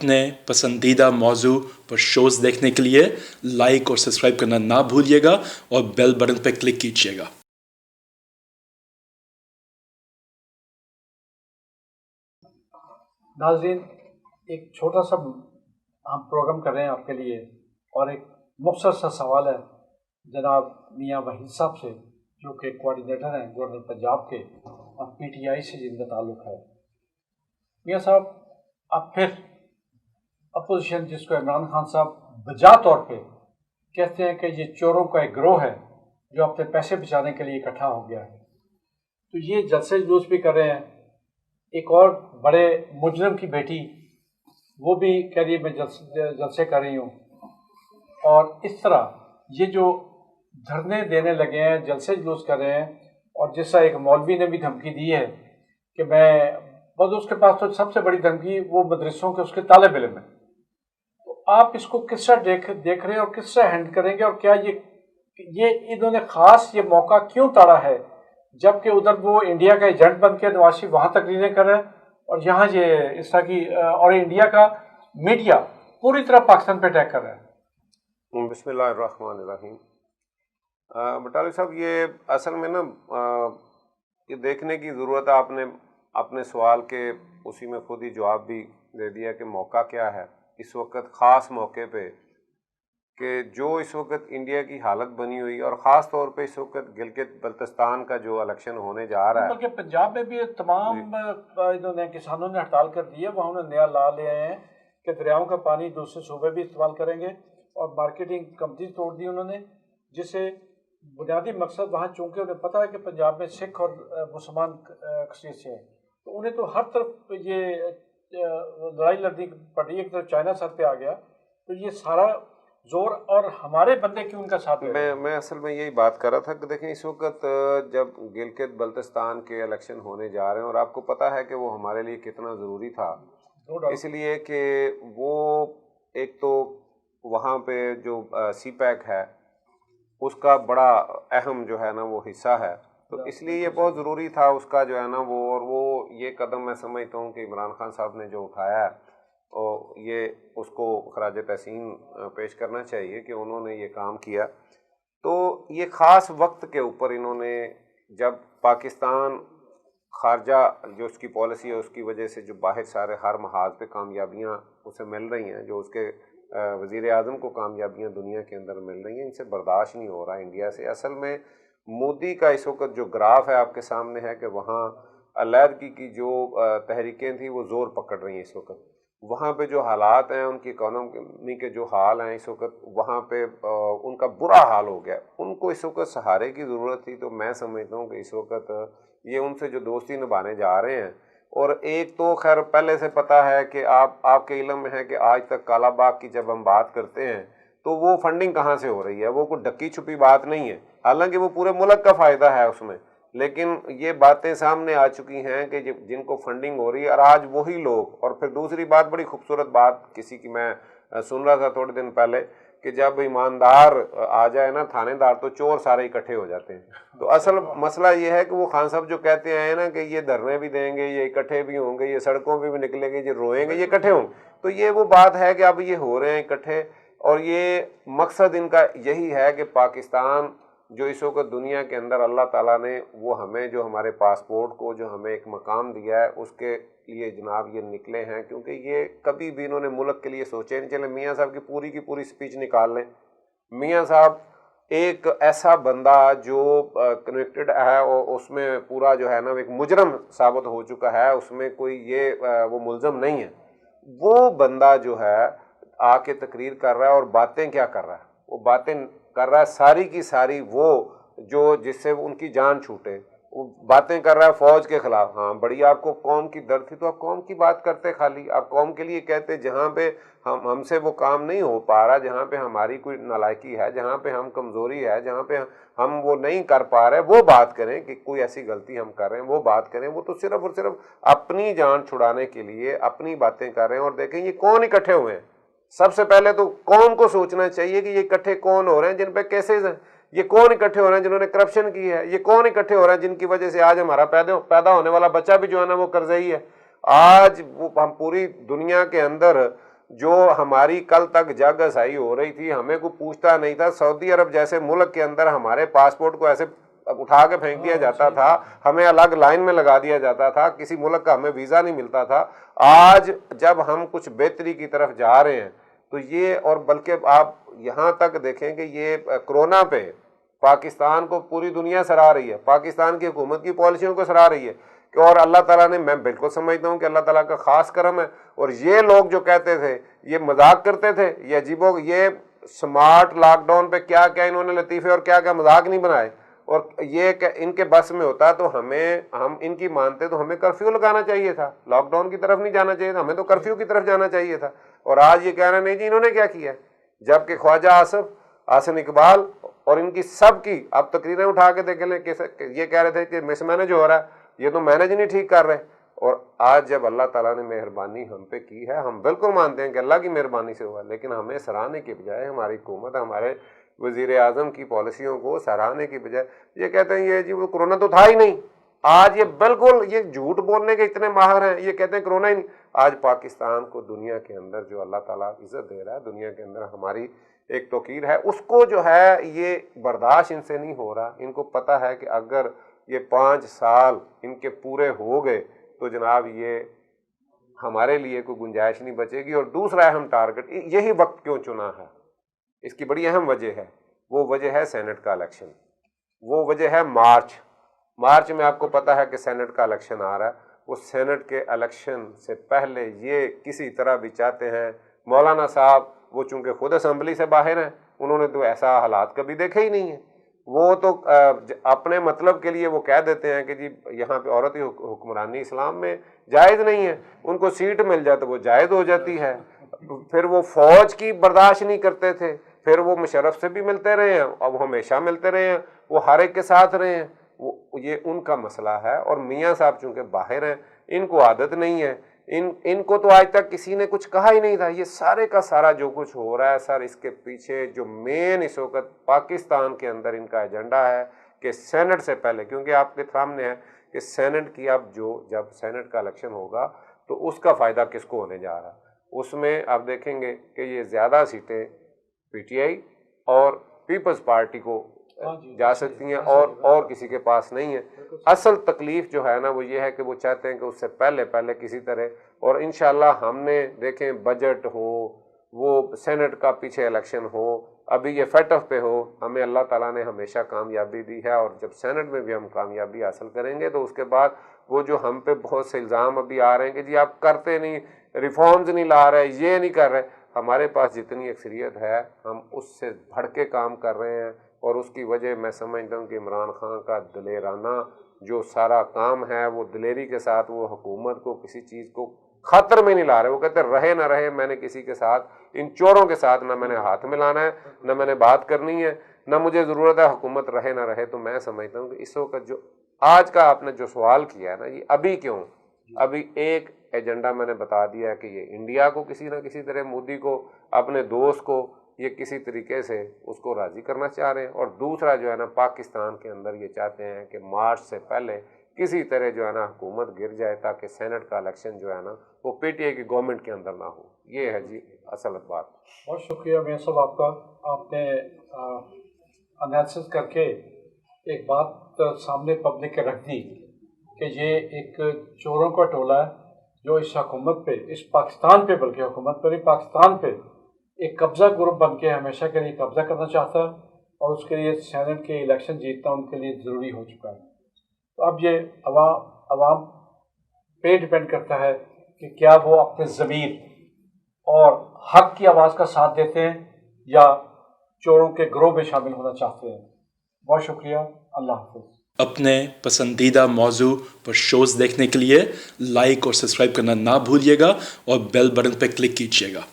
अपने पसंदीदा मौजू पर शोज़ देखने के लिए लाइक और सब्सक्राइब करना ना भूलिएगा और बेल बटन पर क्लिक कीजिएगा। नाज़रीन, एक छोटा सा हम प्रोग्राम कर रहे हैं आपके लिए और एक मुख्तसर सा सवाल है जनाब मियाँ वहीद साहब से, जो कि कोऑर्डिनेटर हैं गवर्नर पंजाब के और PTI से जिनका ताल्लुक़ है। मियाँ साहब, अब फिर अपोजिशन, जिसको इमरान खान साहब बजा तौर पे कहते हैं कि ये चोरों का एक गिरोह है जो अपने पैसे बचाने के लिए इकट्ठा हो गया है, तो ये जलसे जुलूस भी कर रहे हैं। एक और बड़े मुजरिम की बेटी, वो भी कह रही है मैं जलसे कर रही हूँ। और इस तरह ये जो धरने देने लगे हैं, जलसे जुलूस कर रहे हैं, और जैसा एक मौलवी ने भी धमकी दी है कि मैं बस, उसके पास तो सबसे बड़ी धमकी वो मदरसों के उसके तालिब इल्म है। तो आप इसको किस तरह देख रहे हैं और किस तरह हैंडल करेंगे, और क्या ये इन्होंने ख़ास ये मौका क्यों ताड़ा है, जबकि उधर वो इंडिया का एजेंट बन के नवाज शरीफ वहाँ तकरीरें कर रहे हैं और यहाँ ये इस तरह की, और इंडिया का मीडिया पूरी तरह पाकिस्तान पे अटैक कर रहा है। बिस्मिल्लाहिर्रहमानिर्रहीम। बटाली साहब, ये असल में ना ये देखने की ज़रूरत है। आपने अपने सवाल के उसी में खुद ही जवाब भी दे दिया कि मौका क्या है इस वक्त, ख़ास मौके पे, कि जो इस वक्त इंडिया की हालत बनी हुई, और ख़ास तौर पे इस वक्त गिलगित बल्तिस्तान का जो इलेक्शन होने जा रहा है, बल्कि पंजाब में भी तमाम इन्होंने किसानों ने हड़ताल कर दी है। वहाँ उन्होंने नया ला ले आए हैं कि दरियाओं का पानी दूसरे सूबे भी इस्तेमाल करेंगे, और मार्केटिंग कंपनी तोड़ दी उन्होंने, जिससे बुनियादी मकसद वहाँ, चूँकि उन्हें पता है कि पंजाब में सिख और मुसलमान अक्सरियत से हैं, तो उन्हें तो हर तरफ ये लड़ाई लड़नी पड़ रही है। एक तरफ चाइना सर पे आ गया, तो ये सारा जोर, और हमारे बंदे क्यों उनका साथ दे रहे हैं? मैं असल में यही बात कर रहा था कि देखें, इस वक्त जब गिलगित बल्तिस्तान के इलेक्शन होने जा रहे हैं, और आपको पता है कि वो हमारे लिए कितना ज़रूरी था, इसलिए कि वो एक तो वहाँ पे जो CPEC है उसका बड़ा अहम जो है ना वो हिस्सा है, तो इसलिए ये बहुत ज़रूरी था उसका जो है ना वो, और वो ये कदम मैं समझता हूँ कि इमरान खान साहब ने जो उठाया है, और ये उसको खराज तहसीन पेश करना चाहिए कि उन्होंने ये काम किया। तो ये ख़ास वक्त के ऊपर इन्होंने, जब पाकिस्तान खारजा जो उसकी पॉलिसी है उसकी वजह से जो बाहर सारे हर महाज पे कामयाबियाँ उसे मिल रही हैं, जो उसके वज़ीर आज़म को कामयाबियाँ दुनिया के अंदर मिल रही हैं, इनसे बर्दाश्त नहीं हो रहा इंडिया से। असल में मोदी का इस वक्त जो ग्राफ है आपके सामने है कि वहाँ अलहदगी की जो तहरीकें थी वो ज़ोर पकड़ रही हैं इस वक्त। वहाँ पे जो हालात हैं, उनकी इकोनॉमी के जो हाल हैं इस वक्त, वहाँ पे उनका बुरा हाल हो गया। उनको इस वक्त सहारे की ज़रूरत थी। तो मैं समझता हूँ कि इस वक्त ये उनसे जो दोस्ती निभाने जा रहे हैं, और एक तो खैर पहले से पता है कि आपके इल्म में है कि आज तक काला बाग की जब हम बात करते हैं तो वो फंडिंग कहाँ से हो रही है, वो कोई ढकी छुपी बात नहीं है, हालांकि वो पूरे मुल्क का फ़ायदा है उसमें, लेकिन ये बातें सामने आ चुकी हैं कि जिनको फंडिंग हो रही है, और आज वही लोग। और फिर दूसरी बात, बड़ी खूबसूरत बात किसी की मैं सुन रहा था थोड़े दिन पहले, कि जब ईमानदार आ जाए ना थानेदार, तो चोर सारे इकट्ठे हो जाते हैं। तो असल मसला ये है कि वो खान साहब जो कहते हैं ना कि ये धरने भी देंगे, ये इकट्ठे भी होंगे, ये सड़कों पे भी निकलेंगे, ये रोएंगे, ये इकट्ठे होंगे, तो ये वो बात है कि अब ये हो रहे हैं इकट्ठे, और ये मकसद इनका यही है कि पाकिस्तान जो इस वक्त दुनिया के अंदर अल्लाह ताला ने वो हमें, जो हमारे पासपोर्ट को जो हमें एक मकाम दिया है, उसके लिए जनाब ये निकले हैं, क्योंकि ये कभी भी इन्होंने मुल्क के लिए सोचे नहीं। चले मियाँ साहब की पूरी स्पीच निकाल लें। मियाँ साहब एक ऐसा बंदा जो कनेक्टेड है, और उसमें पूरा जो है ना एक मुजरम साबित हो चुका है, उसमें कोई ये वो मुलजम नहीं है। वो बंदा जो है आके तकरीर कर रहा है, और बातें क्या कर रहा है, वो बातें कर रहा है सारी की सारी वो जो जिससे उनकी जान छूटे, वो बातें कर रहा है फौज के खिलाफ। हाँ, बड़ी आपको कौम की दर्द थी तो आप कौम की बात करते, खाली आप कौम के लिए कहते। जहाँ पे हमसे वो काम नहीं हो पा रहा, जहाँ पे हमारी कोई नालायकी है, जहाँ पे हम कमज़ोरी है, जहाँ पे हम वो नहीं कर पा रहे, वो बात करें कि कोई ऐसी गलती हम कर रहे हैं, वो बात करें। वो तो सिर्फ और सिर्फ अपनी जान छुड़ाने के लिए अपनी बातें कर रहे हैं। और देखें ये कौन इकट्ठे हुए हैं। सबसे पहले तो कौन को सोचना चाहिए कि ये इकट्ठे कौन हो रहे हैं, जिन पे केसेस हैं, ये कौन इकट्ठे हो रहे हैं जिन्होंने करप्शन की है, ये कौन इकट्ठे हो रहे हैं जिनकी वजह से आज हमारा पैदा होने वाला बच्चा भी जो है ना वो कर्जई है। आज वो हम पूरी दुनिया के अंदर جو ہماری کل تک جگ ہسائی ہو رہی تھی، ہمیں کوئی پوچھتا نہیں تھا. سعودی عرب جیسے ملک کے اندر ہمارے پاسپورٹ کو ایسے اٹھا کے پھینک دیا جاتا تھا، ہمیں الگ لائن میں لگا دیا جاتا تھا، کسی ملک کا ہمیں ویزا نہیں ملتا تھا. آج جب ہم کچھ بہتری کی طرف جا رہے ہیں تو یہ، اور بلکہ آپ یہاں تک دیکھیں کہ یہ کرونا پہ پاکستان کو پوری دنیا سراہ رہی ہے، پاکستان کی حکومت کی پالیسیوں کو سراہ رہی ہے کہ، اور اللہ تعالیٰ نے، میں بالکل سمجھتا ہوں کہ اللہ تعالیٰ کا خاص کرم ہے. اور یہ لوگ جو کہتے تھے، یہ مذاق کرتے تھے، یہ سمارٹ لاک ڈاؤن پہ کیا کیا انہوں نے لطیفے اور کیا کیا مذاق نہیں بنائے. اور یہ کہ ان کے بس میں ہوتا تو ہم ان کی مانتے تو ہمیں کرفیو لگانا چاہیے تھا، لاک ڈاؤن کی طرف نہیں جانا چاہیے تھا، ہمیں تو کرفیو کی طرف جانا چاہیے تھا. اور آج یہ کہہ رہے نہیں جی انہوں نے کیا کیا، جبکہ خواجہ آصف، حسن اقبال اور ان کی سب کی آپ تقریریں اٹھا کے دیکھ لیں کہ یہ کہہ رہے تھے کہ مس مینج ہو رہا ہے، یہ تو مینج نہیں ٹھیک کر رہے. اور آج جب اللہ تعالیٰ نے مہربانی ہم پہ کی ہے، ہم بالکل مانتے ہیں کہ اللہ کی مہربانی سے ہوا، لیکن ہمیں سراہنے کے بجائے ہماری حکومت، ہمارے وزیر اعظم کی پالیسیوں کو سراہنے کی بجائے یہ کہتے ہیں یہ جی وہ کرونا تو تھا ہی نہیں. آج یہ بالکل یہ جھوٹ بولنے کے اتنے ماہر ہیں، یہ کہتے ہیں کرونا ہی نہیں. آج پاکستان کو دنیا کے اندر جو اللہ تعالیٰ عزت دے رہا ہے، دنیا کے اندر ہماری ایک توقیر ہے، اس کو جو ہے یہ برداشت ان سے نہیں ہو رہا. ان کو پتہ ہے کہ اگر یہ 5 سال ان کے پورے ہو گئے تو جناب یہ ہمارے لیے کوئی گنجائش نہیں بچے گی. اور دوسرا اہم ٹارگٹ، یہی وقت کیوں چنا ہے، اس کی بڑی اہم وجہ ہے، وہ وجہ ہے سینٹ کا الیکشن، وہ وجہ ہے مارچ میں آپ کو پتہ ہے کہ سینٹ کا الیکشن آ رہا ہے. وہ سینٹ کے الیکشن سے پہلے یہ کسی طرح بھی چاہتے ہیں، مولانا صاحب وہ چونکہ خود اسمبلی سے باہر ہیں، انہوں نے تو ایسا حالات کبھی دیکھے ہی نہیں ہیں. وہ تو اپنے مطلب کے لیے وہ کہہ دیتے ہیں کہ جی یہاں پہ عورتی حکمرانی اسلام میں جائز نہیں ہے، ان کو سیٹ مل جائے تو وہ جائز ہو جاتی ہے. پھر وہ فوج کی برداشت نہیں کرتے تھے، پھر وہ مشرف سے بھی ملتے رہے ہیں، اب ہمیشہ ملتے رہے ہیں، وہ ہر ایک کے ساتھ رہے ہیں. یہ ان کا مسئلہ ہے. اور میاں صاحب چونکہ باہر ہیں، ان کو عادت نہیں ہے، ان کو تو آج تک کسی نے کچھ کہا ہی نہیں تھا. یہ سارے کا سارا جو کچھ ہو رہا ہے سر، اس کے پیچھے جو مین اس وقت پاکستان کے اندر ان کا ایجنڈا ہے کہ سینٹ سے پہلے، کیونکہ آپ کے سامنے ہے کہ سینٹ کی اب جب سینٹ کا الیکشن ہوگا تو اس کا فائدہ کس کو ہونے جا رہا ہے. اس میں آپ دیکھیں گے کہ یہ زیادہ سیٹیں پی ٹی آئی اور پیپلز پارٹی کو جا سکتی ہیں اور کسی کے پاس نہیں ہے. اصل تکلیف جو ہے نا وہ یہ ہے کہ وہ چاہتے ہیں کہ اس سے پہلے کسی طرح، اور انشاءاللہ ہم نے دیکھیں بجٹ ہو، وہ سینٹ کا پیچھے الیکشن ہو، ابھی یہ فیٹ آف پہ ہو، ہمیں اللہ تعالیٰ نے ہمیشہ کامیابی دی ہے. اور جب سینٹ میں بھی ہم کامیابی حاصل کریں گے تو اس کے بعد وہ جو ہم پہ بہت سے الزام ابھی آ رہے ہیں کہ جی آپ کرتے نہیں، ریفارمز نہیں لا رہے، یہ نہیں کر رہے، ہمارے پاس جتنی اکثریت ہے ہم اس سے بڑھ کے کام کر رہے ہیں. اور اس کی وجہ میں سمجھتا ہوں کہ عمران خان کا دلیرانہ جو سارا کام ہے، وہ دلیری کے ساتھ وہ حکومت کو کسی چیز کو خطر میں نہیں لا رہے. وہ کہتے رہے نہ رہے، میں نے کسی کے ساتھ، ان چوروں کے ساتھ نہ میں نے ہاتھ ملانا ہے، نہ میں نے بات کرنی ہے، نہ مجھے ضرورت ہے حکومت رہے نہ رہے. تو میں سمجھتا ہوں کہ اس وقت جو آج کا آپ نے جو سوال کیا ہے نا، یہ ابھی کیوں، ابھی ایک ایجنڈا میں نے بتا دیا ہے کہ یہ انڈیا کو کسی نہ کسی طرح، مودی کو، اپنے دوست کو، یہ کسی طریقے سے اس کو راضی کرنا چاہ رہے ہیں. اور دوسرا جو ہے نا پاکستان کے اندر یہ چاہتے ہیں کہ مارچ سے پہلے کسی طرح جو ہے نا حکومت گر جائے تاکہ سینٹ کا الیکشن جو ہے نا وہ پی ٹی آئی کی گورنمنٹ کے اندر نہ ہو. یہ ہے جی اصل بات. بہت شکریہ میاں صاحب آپ کا. آپ نے انالیسس کر کے ایک بات سامنے پبلک کے رکھ دی کہ یہ ایک چوروں کا ٹولہ ہے جو اس حکومت پہ، اس پاکستان پہ، بلکہ حکومت پر ہی، پاکستان پہ ایک قبضہ گروپ بن کے ہمیشہ کے لیے قبضہ کرنا چاہتا ہے، اور اس کے لیے سینٹ کے الیکشن جیتنا ان کے لیے ضروری ہو چکا ہے. تو اب یہ عوام پہ ڈپینڈ کرتا ہے کہ کیا وہ اپنے ضمیر اور حق کی آواز کا ساتھ دیتے ہیں یا چوروں کے گروہ میں شامل ہونا چاہتے ہیں. بہت شکریہ. اللہ حافظ. اپنے پسندیدہ موضوع پر شوز دیکھنے کے لیے لائک اور سبسکرائب کرنا نہ بھولیے گا اور بیل بٹن پہ کلک کیجیے گا.